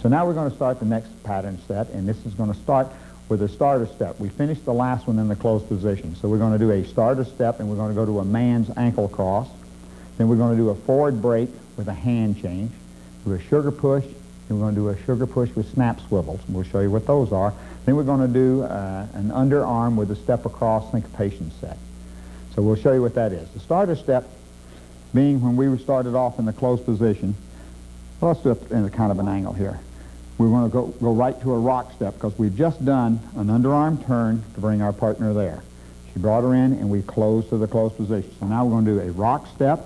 So now we're going to start the next pattern set, and this is going to start with a starter step. We finished the last one in the closed position. So we're going to do a starter step, and we're going to go to a man's ankle cross. Then we're going to do a forward break with a hand change, do a sugar push, and we're going to do a sugar push with snap swivels. We'll show you what those are. Then we're going to do an underarm with a step across syncopation set. So we'll show you what that is. The starter step being when we started off in the closed position. Well, let's do it in a kind of an angle here. We're going to go right to a rock step because we've just done an underarm turn to bring our partner there. She brought her in and we closed to the closed position. So now we're going to do a rock step,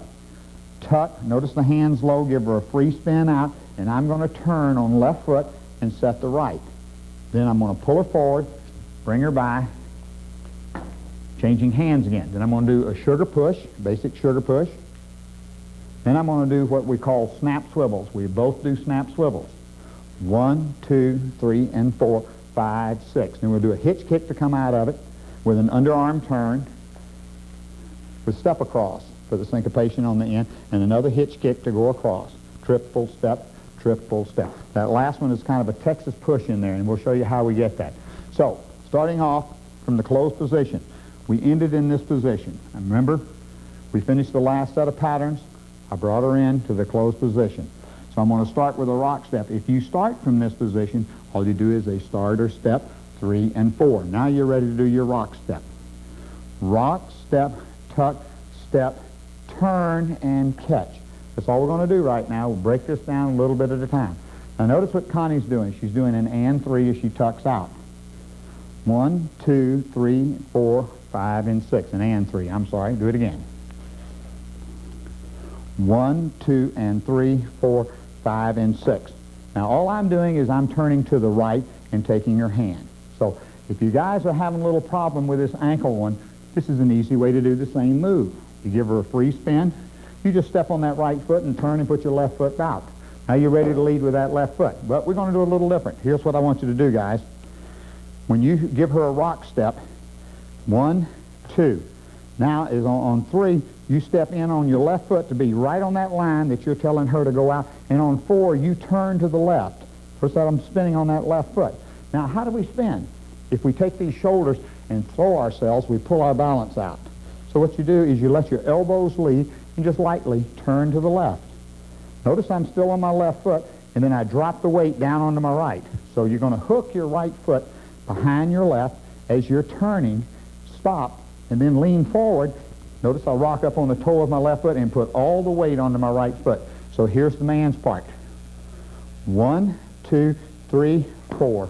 tuck, notice the hands low, give her a free spin out, and I'm going to turn on left foot and set the right. Then I'm going to pull her forward, bring her by, changing hands again. Then I'm going to do a sugar push, basic sugar push. Then I'm going to do what we call snap swivels. We both do snap swivels. 1, 2, 3, and 4, 5, 6. Then we'll do a hitch kick to come out of it with an underarm turn with step across for the syncopation on the end, and another hitch kick to go across. Triple step, triple step. That last one is kind of a Texas push in there, and we'll show you how we get that. So, starting off from the closed position, we ended in this position. And remember, we finished the last set of patterns. I brought her in to the closed position. So I'm going to start with a rock step. If you start from this position, all you do is a starter step, 3 and 4. Now you're ready to do your rock step. Rock, step, tuck, step, turn, and catch. That's all we're going to do right now. We'll break this down a little bit at a time. Now notice what Connie's doing. She's doing an and 3 as she tucks out. 1, 2, 3, 4, 5, and 6. An and 3. I'm sorry. Do it again. 1, 2, and 3, 4, 5, and 6. Now all I'm doing is I'm turning to the right and taking her hand. So if you guys are having a little problem with this ankle one, this is an easy way to do the same move. You give her a free spin. You just step on that right foot and turn and put your left foot out. Now you're ready to lead with that left foot. But we're going to do a little different. Here's what I want you to do, guys. When you give her a rock step, 1, 2. Now is on 3, you step in on your left foot to be right on that line that you're telling her to go out. And on 4, you turn to the left. First time I'm spinning on that left foot. Now, how do we spin? If we take these shoulders and throw ourselves, we pull our balance out. So what you do is you let your elbows lead and just lightly turn to the left. Notice I'm still on my left foot, and then I drop the weight down onto my right. So you're going to hook your right foot behind your left as you're turning, stop, and then lean forward. Notice I'll rock up on the toe of my left foot and put all the weight onto my right foot. So here's the man's part. 1, 2, 3, 4.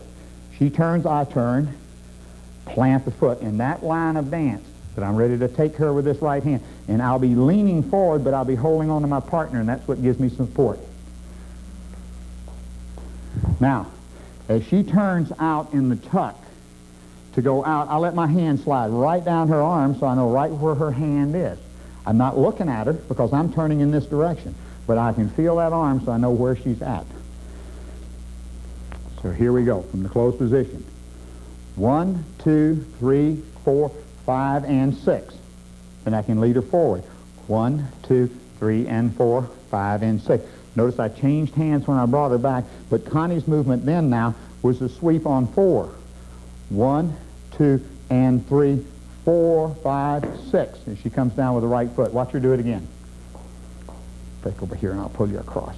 She turns, I turn, plant the foot in that line of dance that I'm ready to take her with this right hand. And I'll be leaning forward, but I'll be holding on to my partner, and that's what gives me support. Now, as she turns out in the tuck to go out, I'll let my hand slide right down her arm so I know right where her hand is. I'm not looking at her because I'm turning in this direction, but I can feel that arm so I know where she's at. So here we go from the closed position. 1, 2, 3, 4, 5, and 6. Then I can lead her forward. 1, 2, 3, and 4, 5, and 6. Notice I changed hands when I brought her back, but Connie's movement then now was to sweep on 4. 1, 2, and 3, 4, 5, 6. And she comes down with the right foot. Watch her do it again. Take over here and I'll pull you across.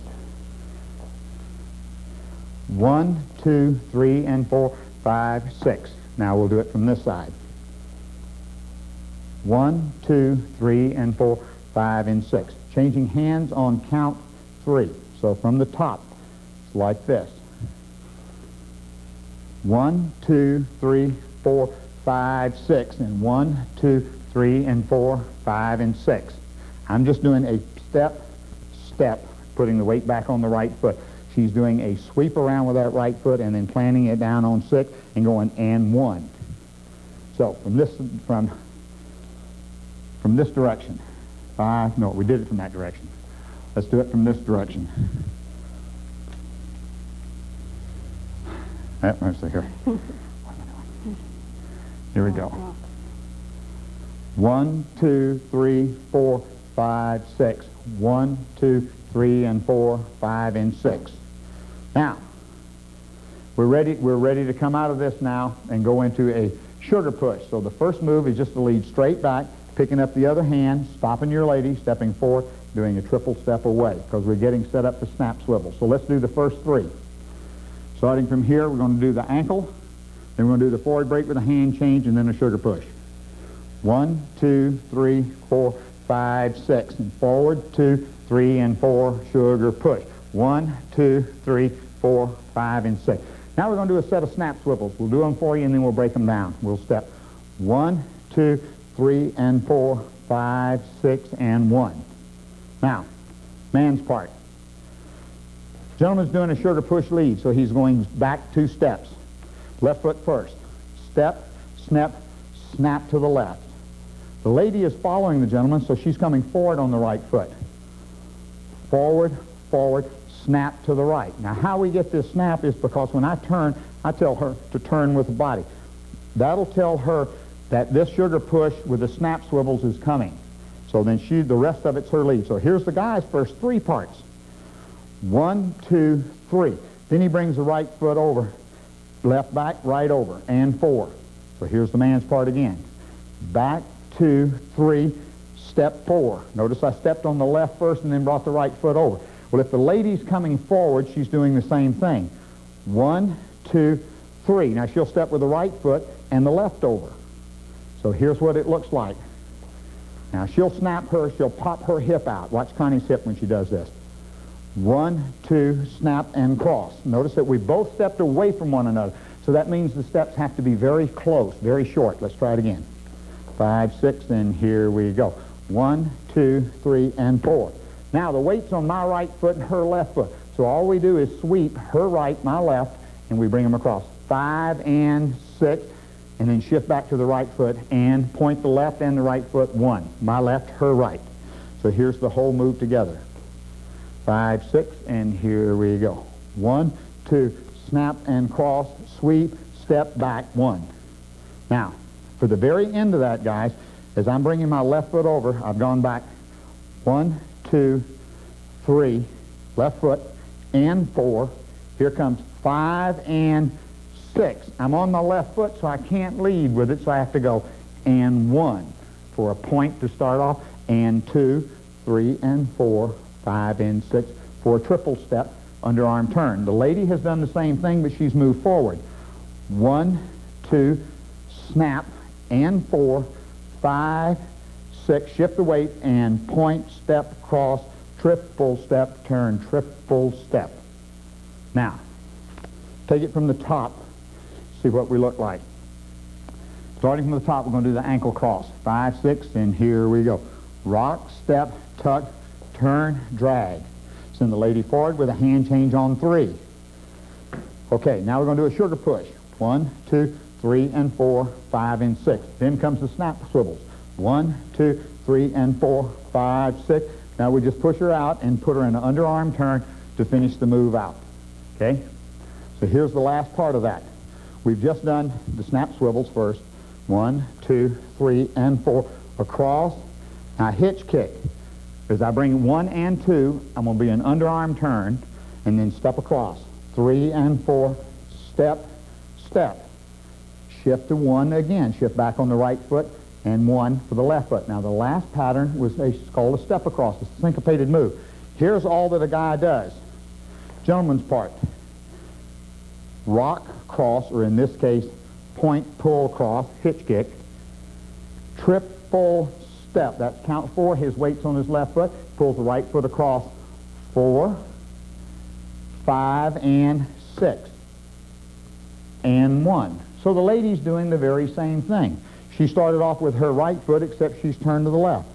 1, 2, 3, and 4, 5, 6. Now we'll do it from this side. 1, 2, 3, and 4, 5, and 6. Changing hands on count 3. So from the top, it's like this. 1, 2, 3, 4, 5, 6. And 1, 2, 3, and 4, 5, and 6. I'm just doing a step, step, putting the weight back on the right foot. She's doing a sweep around with that right foot and then planting it down on 6 and going and 1. So from this direction. No, we did it from that direction. Let's do it from this direction. Let's see here. Here we go. 1, 2, 3, 4, 5, 6. 1, 2, 3, and 4, 5, and 6. Now, We're ready to come out of this now and go into a sugar push. So the first move is just to lead straight back, picking up the other hand, stopping your lady, stepping forward, doing a triple step away, because we're getting set up to snap swivel. So let's do the first three. Starting from here, we're going to do the ankle, then we're going to do the forward break with a hand change, and then a sugar push. 1, 2, 3, 4, 5, 6. And forward, 2, 3, and 4, sugar push. 1, 2, 3, 4, 5, and 6. Now we're going to do a set of snap swivels. We'll do them for you, and then we'll break them down. We'll step 1, 2, 3, and 4, 5, 6, and 1. Now, man's part. Gentleman's doing a sugar push lead, so he's going back 2 steps. Left foot first. Step, snap, snap to the left. The lady is following the gentleman, so she's coming forward on the right foot. Forward, forward, snap to the right. Now, how we get this snap is because when I turn, I tell her to turn with the body. That'll tell her that this sugar push with the snap swivels is coming. So then the rest of it's her lead. So here's the guy's first 3 parts. 1, 2, 3. Then he brings the right foot over. Left back, right over, and 4. So here's the man's part again. Back, 2, 3, step 4. Notice I stepped on the left first and then brought the right foot over. Well, if the lady's coming forward, she's doing the same thing. 1, 2, 3. Now she'll step with the right foot and the left over. So here's what it looks like. Now she'll she'll pop her hip out. Watch Connie's hip when she does this. 1, 2, snap, and cross. Notice that we both stepped away from one another. So that means the steps have to be very close, very short. Let's try it again. 5, 6, and here we go. 1, 2, 3, and 4. Now the weight's on my right foot and her left foot. So all we do is sweep her right, my left, and we bring them across. 5 and 6, and then shift back to the right foot and point the left and the right foot 1. My left, her right. So here's the whole move together. 5, 6, and here we go. 1, 2, snap and cross, sweep, step back 1. Now, for the very end of that, guys, as I'm bringing my left foot over, I've gone back 1, 2, 3, left foot, and 4. Here comes 5 and 6. I'm on my left foot, so I can't lead with it, so I have to go and 1 for a point to start off, and 2, 3, and 4, 5, and 6 for a triple step underarm turn. The lady has done the same thing, but she's moved forward. 1, 2, snap, and 4, 5, 6, shift the weight, and point, step, cross, triple step, turn, triple step. Now, take it from the top, see what we look like. Starting from the top, we're going to do the ankle cross. 5, 6, and here we go. Rock, step, tuck, turn, drag. Send the lady forward with a hand change on 3. Okay, now we're going to do a sugar push. 1, 2, 3, and 4, 5, and 6. Then comes the snap swivels. 1, 2, 3, and 4, 5, 6. Now we just push her out and put her in an underarm turn to finish the move out. Okay? So here's the last part of that. We've just done the snap swivels first. 1, 2, 3, and 4. Across. Now hitch kick. As I bring 1 and 2, I'm going to be an underarm turn and then step across. 3 and 4, step, step. Shift to 1 again. Shift back on the right foot and 1 for the left foot. Now the last pattern was called a step across, a syncopated move. Here's all that a guy does. Gentleman's part. Rock, cross, or in this case, point, pull, cross, hitch kick. Triple step. That's count 4. His weight's on his left foot. Pulls the right foot across. 4, 5, and 6. And 1. So the lady's doing the very same thing. She started off with her right foot, except she's turned to the left.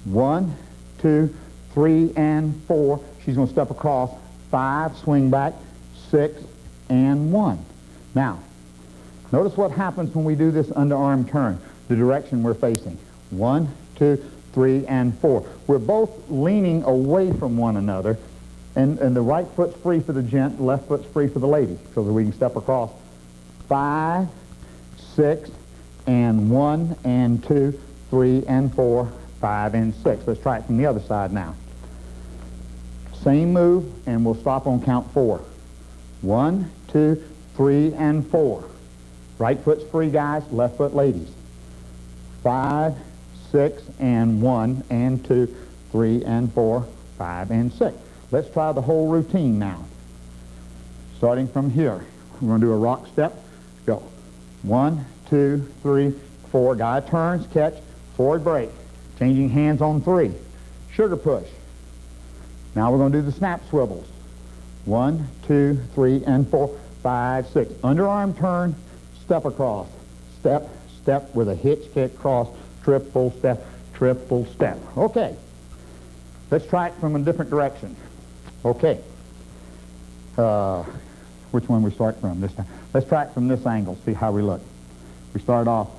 1, 2, 3, and 4. She's going to step across. 5, swing back. 6, and 1. Now, notice what happens when we do this underarm turn, the direction we're facing. 1, 2, 3, and 4. We're both leaning away from one another, and the right foot's free for the gent, the left foot's free for the lady, so that we can step across. 5, 6, and 1, and 2, 3, and 4, 5, and 6. Let's try it from the other side now. Same move, and we'll stop on count 4. 1, 2, 3 and 4. Right foot's free, guys. Left foot, ladies. 5, 6, and 1, and 2, 3, and 4, 5, and 6. Let's try the whole routine now. Starting from here. We're going to do a rock step. Go. 1, 2, 3, 4. Guy turns, catch, forward break. Changing hands on 3. Sugar push. Now we're going to do the snap swivels. 1, 2, 3, and 4, 5, 6. Underarm turn, step across. Step, step with a hitch kick cross, triple step, triple step. Okay. Let's try it from a different direction. Okay. Which one we start from this time? Let's try it from this angle, see how we look. We start off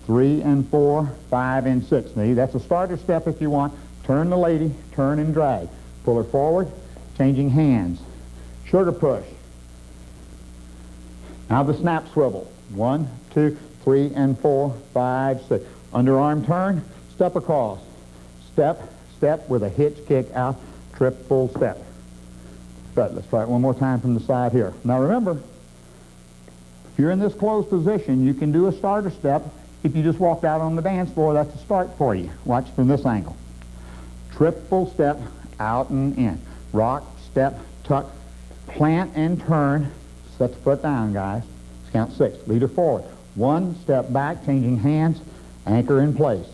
3 and 4, 5 and 6. Now, that's a starter step if you want. Turn the lady, turn and drag. Pull her forward, changing hands. Sugar push. Now the snap swivel. 1, 2, 3, and 4, 5, 6. Underarm turn, step across. Step, step with a hitch kick out, triple step. Good. Let's try it one more time from the side here. Now remember, if you're in this closed position, you can do a starter step. If you just walked out on the dance floor, that's a start for you. Watch from this angle. Triple step, out and in. Rock, step, tuck, plant and turn. Set the foot down, guys. Let's count 6. Lead her forward. 1, step back, changing hands, anchor in place.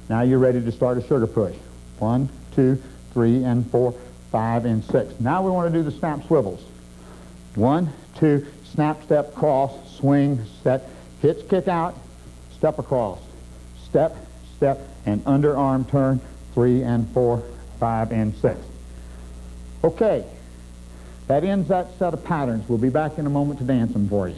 Now you're ready to start a sugar push. 1, 2, 3, and 4, 5, and 6. Now we want to do the snap swivels. 1, 2, snap, step, cross, swing, set, hitch, kick out, step across, step, step, and underarm turn, 3 and 4, 5, and 6. Okay, that ends that set of patterns. We'll be back in a moment to dance them for you.